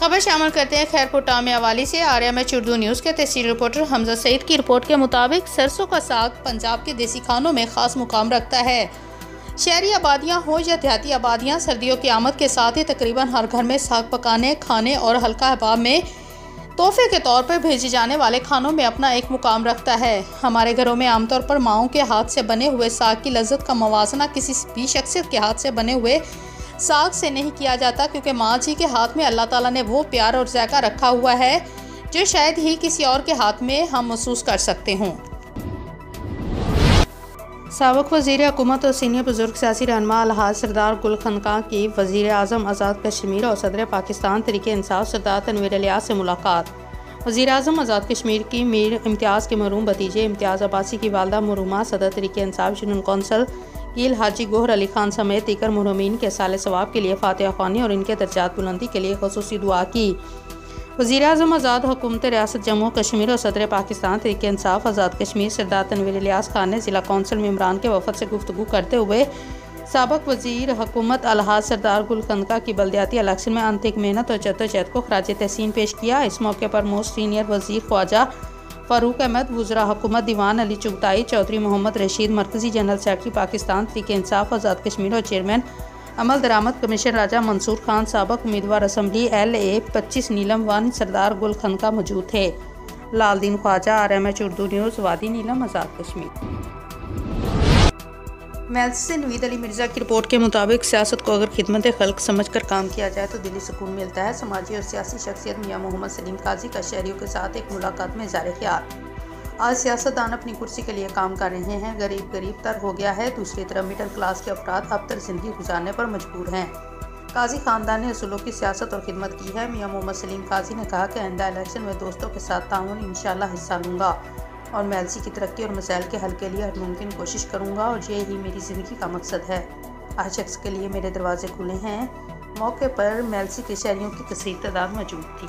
खबर शामिल करते हैं खैरपुर टामे हवाली से। RMH उर्दू न्यूज़ के तहसील रिपोर्टर हमजा सईद की रिपोर्ट के मुताबिक सरसों का साग पंजाब के देसी खानों में खास मुकाम रखता है। शहरी आबादियां हो या देहाती आबादियां, सर्दियों की आमद के साथ ही तकरीबन हर घर में साग पकाने, खाने और हल्का हबाब में तोहफे के तौर पर भेजे जाने वाले खानों में अपना एक मुकाम रखता है। हमारे घरों में आमतौर पर माओं के हाथ से बने हुए साग की लज्जत का मवाजना किसी भी शख्सियत के हाथ से बने हुए साग से नहीं किया जाता, क्योंकि माँ जी के हाथ में अल्लाह ताला ने वो प्यार और जायका रखा हुआ है जो शायद ही किसी और के हाथ में हम महसूस कर सकते हों। साबिक़ वज़ीर हुकूमत और सीनियर बुजुर्ग सियासी रहनुमा अलहाज सरदार गुल खनका की वज़ीर आज़म आज़ाद कश्मीर और सदर पाकिस्तान तहरीक इंसाफ सरदार तनवीर इलियास से मुलाकात। वज़ीर आज़म आज़ाद कश्मीर की मीर इम्तियाज़ के मरूम भतीजे इम्तियाज़ अब्बासी की वालदा मरूमा सदर तहरीक इंसाफ जुनून कौंसल कील हाजी गोहर अली खान समेत दीगर मरहूमीन के साल सवाब के लिए फातिहा ख़्वानी और इनके दर्जात बुलंदी के लिए ख़ुसूसी दुआ की। वज़ीर आज़म आज़ाद हुकूमत रियासत जम्मू कश्मीर और सदर पाकिस्तान तहरीक इंसाफ आज़ाद कश्मीर सरदार तनवीर इलियास खान ने ज़िला कौंसिल मेंबरान के वफ़द से गुफ्तगू करते हुए साबिक़ वज़ीर हुकूमत अलहाज सरदार गुल खनका की बल्दियाती इलेक्शन में अनथिक मेहनत और जद्दोजहद को खराज तहसीन पेश किया। इस मौके पर मोस्ट सीनियर वज़ीर ख्वाजा फ़ारूक अहमद, वज़रा हुकूमत दीवान अली चुगताई, चौधरी मोहम्मद रशीद, मरकज़ी जनरल सेक्रेटरी पाकिस्तान तहरीक इंसाफ आज़ाद कश्मीर और चेयरमैन अमल दरामद कमीशन राजा मंसूर खान, साबिक़ उम्मीदवार असम्बली LA-25 नीलम 1 सरदार गुल खनका मौजूद थे। लालदीन ख्वाजा, RMH उर्दू न्यूज़, वादी नीलम, आज़ाद कश्मीर। मेल्स से नवीद अली मिर्ज़ा की रिपोर्ट के मुताबिक सियासत को अगर खिदमत खल्क समझ कर काम किया जाए तो दिली सुकून मिलता है। समाजी और सियासी शख्सियत मियाँ मोहम्मद सलीम काजी का शहरियों के साथ एक मुलाकात में इज़हार ख्याल। आज सियासतदान अपनी कुर्सी के लिए काम कर रहे हैं, गरीब गरीब तर हो गया है। दूसरी तरफ मिडिल क्लास के अफराद अब तक ज़िंदगी गुजारने पर मजबूर हैं। काजी ख़ानदान ने असूलों की सियासत और खिदमत की है। मियाँ मोहम्मद सलीम काजी ने कहा कि आइंदा इलेक्शन में दोस्तों के साथ ताउन इंशाअल्लाह हिस्सा लूँगा और मेल्सी की तरक्की और मसाइल के हल के लिए हर मुमकिन कोशिश करूँगा और ये ही मेरी ज़िंदगी का मकसद है। हर शख्स के लिए मेरे दरवाजे खुले हैं। मौके पर मेल्सी के शहरियों की कसीर तादाद मौजूद थी।